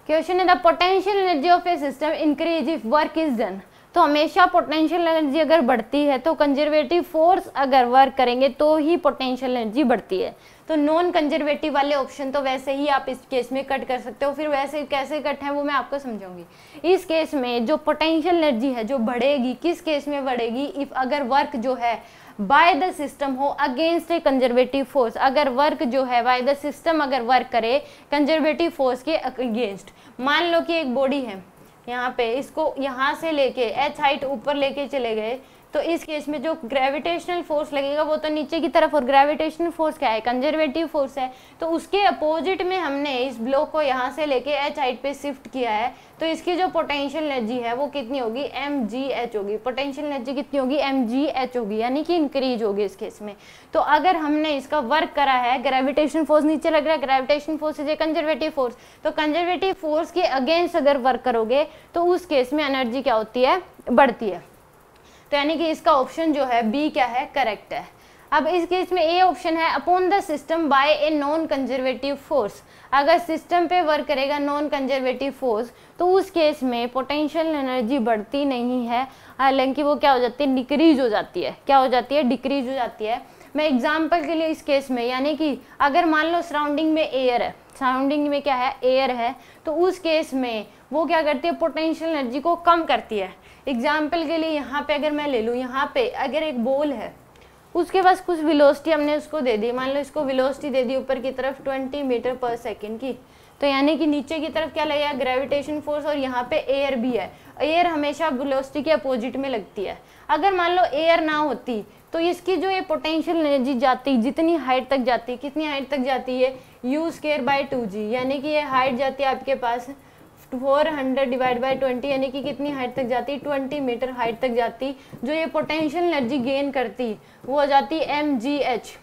Question है the potential energy of A system increase if work is done. तो हमेशा potential energy अगर बढ़ती है तो कंजर्वेटिव फोर्स अगर वर्क करेंगे तो ही पोटेंशियल एनर्जी बढ़ती है। तो नॉन कंजर्वेटिव वाले ऑप्शन तो वैसे ही आप इस केस में कट कर सकते हो, फिर वैसे कैसे कट है वो मैं आपको समझाऊंगी। इस केस में जो पोटेंशियल एनर्जी है जो बढ़ेगी, किस केस में बढ़ेगी, इफ अगर वर्क जो है बाय द सिस्टम हो अगेंस्ट ए कंजर्वेटिव फोर्स। अगर वर्क जो है बाय द सिस्टम अगर वर्क करे कंजर्वेटिव फोर्स के अगेंस्ट। मान लो कि एक बॉडी है यहाँ पे, इसको यहाँ से लेके h हाइट ऊपर लेके चले गए, तो इस केस में जो ग्रेविटेशनल फोर्स लगेगा वो तो नीचे की तरफ, और ग्रेविटेशनल फोर्स क्या है, कंजर्वेटिव फोर्स है। तो उसके अपोजिट में हमने इस ब्लॉक को यहाँ से लेके h हाइट पे शिफ्ट किया है, तो इसकी जो पोटेंशियल एनर्जी है वो कितनी होगी, mgh होगी। पोटेंशियल एनर्जी कितनी होगी, mgh होगी, यानी कि इंक्रीज होगी इस केस में। तो अगर हमने इसका वर्क करा है, ग्रेविटेशन फोर्स नीचे लग रहा है, gravitation force is a conservative force, तो कंजर्वेटिव फोर्स के अगेंस्ट अगर वर्क करोगे तो उस केस में एनर्जी क्या होती है, बढ़ती है। तो यानी कि इसका ऑप्शन जो है बी क्या है, करेक्ट है। अब इस केस में ए ऑप्शन है upon the system by a non conservative force. अगर सिस्टम पे वर्क करेगा नॉन कंजर्वेटिव फोर्स तो उस केस में पोटेंशियल एनर्जी बढ़ती नहीं है, हालांकि वो क्या हो जाती है, डिक्रीज हो जाती है। क्या हो जाती है, डिक्रीज हो जाती है। मैं एग्जांपल के लिए इस केस में, यानी कि अगर मान लो सराउंडिंग में एयर है, सराउंडिंग में क्या है, एयर है, तो उस केस में वो क्या करती है, पोटेंशियल एनर्जी को कम करती है। एग्जाम्पल के लिए यहाँ पे अगर मैं ले लूँ, यहाँ पे अगर एक बॉल है, उसके पास कुछ वेलोसिटी हमने उसको दे दी, मान लो इसको वेलोसिटी दे दी ऊपर की तरफ 20 मीटर पर सेकेंड की, तो यानी कि नीचे की तरफ क्या लगेगा, ग्रेविटेशन फोर्स, और यहाँ पे एयर भी है। एयर हमेशा वेलोसिटी के अपोजिट में लगती है। अगर मान लो एयर ना होती तो इसकी जो ये पोटेंशियल एनर्जी जाती, जितनी हाइट तक जाती, कितनी हाइट तक जाती है, u²/2g, यानी कि ये हाइट जाती है आपके पास 400 डिवाइड बाई 20, यानी कि कितनी हाइट तक जाती, 20 मीटर हाइट तक जाती। जो ये पोटेंशियल एनर्जी गेन करती वो हो जाती mgh।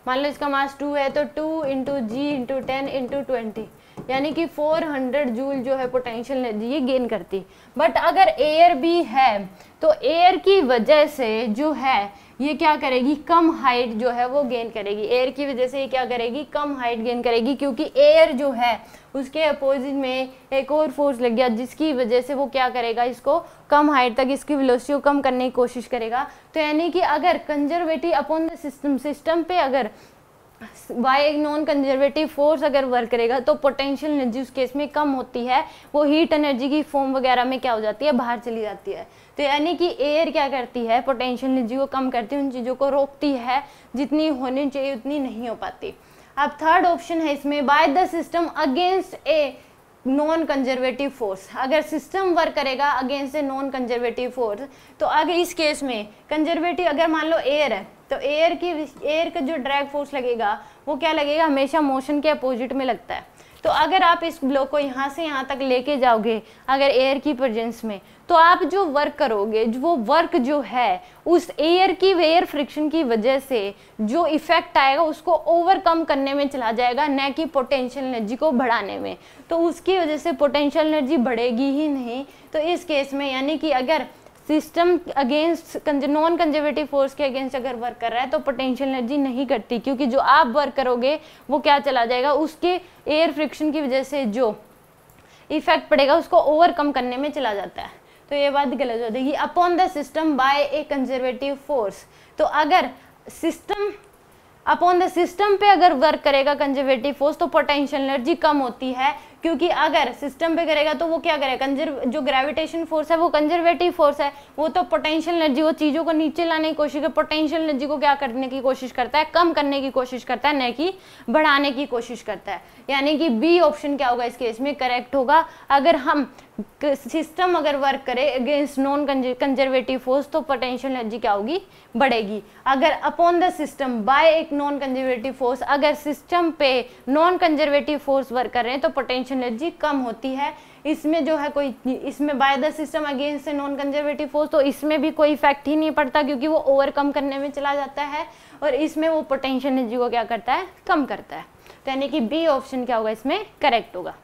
मान लो इसका मास 2 है तो 2 × g × 10 × 20, यानी कि 400 जूल जो है पोटेंशियल एनर्जी ये गेन करती। बट अगर एयर भी है तो एयर की वजह से जो है ये क्या करेगी, कम हाइट जो है वो गेन करेगी। एयर की वजह से ये क्या करेगी, कम हाइट गेन करेगी, क्योंकि एयर जो है उसके अपोजिट में एक और फोर्स लग गया जिसकी वजह से वो क्या करेगा, इसको कम हाइट तक इसकी वेलोसिटी को कम करने की कोशिश करेगा। तो यानी कि अगर conservative upon the system, system पे अगर बाय नॉन कंजर्वेटिव फोर्स अगर वर्क करेगा तो पोटेंशियल एनर्जी उस केस में कम होती है, वो हीट एनर्जी की फॉर्म वगैरह में क्या हो जाती है, बाहर चली जाती है। तो यानी कि एयर क्या करती है, पोटेंशियल एनर्जी को कम करती है, उन चीज़ों को रोकती है, जितनी होनी चाहिए उतनी नहीं हो पाती। अब थर्ड ऑप्शन है इसमें by the system against a non conservative force. अगर सिस्टम वर्क करेगा against a non conservative force, तो अगर इस केस में कंजर्वेटिव, अगर मान लो एयर है तो एयर का जो ड्रैग फोर्स लगेगा वो क्या लगेगा, हमेशा मोशन के अपोजिट में लगता है। तो अगर आप इस ब्लॉक को यहाँ से यहाँ तक लेके जाओगे अगर एयर की प्रेजेंस में, तो आप जो वर्क करोगे, वो वर्क जो है उस एयर फ्रिक्शन की वजह से जो इफेक्ट आएगा उसको ओवरकम करने में चला जाएगा, न कि पोटेंशियल एनर्जी को बढ़ाने में। तो उसकी वजह से पोटेंशियल एनर्जी बढ़ेगी ही नहीं। तो इस केस में यानी कि अगर system against non conservative force के अगेंस्ट अगर वर्क कर रहा है तो पोटेंशियल एनर्जी नहीं घटती, क्योंकि जो आप वर्क करोगे वो क्या चला जाएगा, उसके एयर फ्रिक्शन की वजह से जो इफेक्ट पड़ेगा उसको ओवरकम करने में चला जाता है। तो ये बात गलत हो जाएगी। Upon the system by A conservative force, तो अगर सिस्टम अपॉन द सिस्टम पे अगर वर्क करेगा कंजर्वेटिव फोर्स तो पोटेंशियल एनर्जी कम होती है, क्योंकि अगर सिस्टम पे करेगा तो वो क्या करेगा, जो ग्रेविटेशन फोर्स है वो कंजर्वेटिव फोर्स है, वो तो पोटेंशियल एनर्जी, वो चीज़ों को नीचे लाने की कोशिश, पोटेंशियल एनर्जी को क्या करने की कोशिश करता है, कम करने की कोशिश करता है, न कि बढ़ाने की कोशिश करता है। यानी कि बी ऑप्शन क्या होगा इस केस में, करेक्ट होगा। अगर हम सिस्टम अगर वर्क करे अगेंस्ट नॉन कंजर्वेटिव फोर्स तो पोटेंशियल एनर्जी क्या होगी, बढ़ेगी। अगर अपॉन द सिस्टम बाय एक नॉन कंजर्वेटिव फोर्स, अगर सिस्टम पे नॉन कंजर्वेटिव फोर्स वर्क कर रहे हैं तो पोटेंशियल एनर्जी कम होती है। इसमें जो है कोई, इसमें by the system against non conservative force, तो इसमें भी कोई इफेक्ट ही नहीं पड़ता, क्योंकि वो ओवरकम करने में चला जाता है, और इसमें वो पोटेंशियल एनर्जी को क्या करता है, कम करता है। तो यानी कि बी ऑप्शन क्या होगा इसमें, करेक्ट होगा।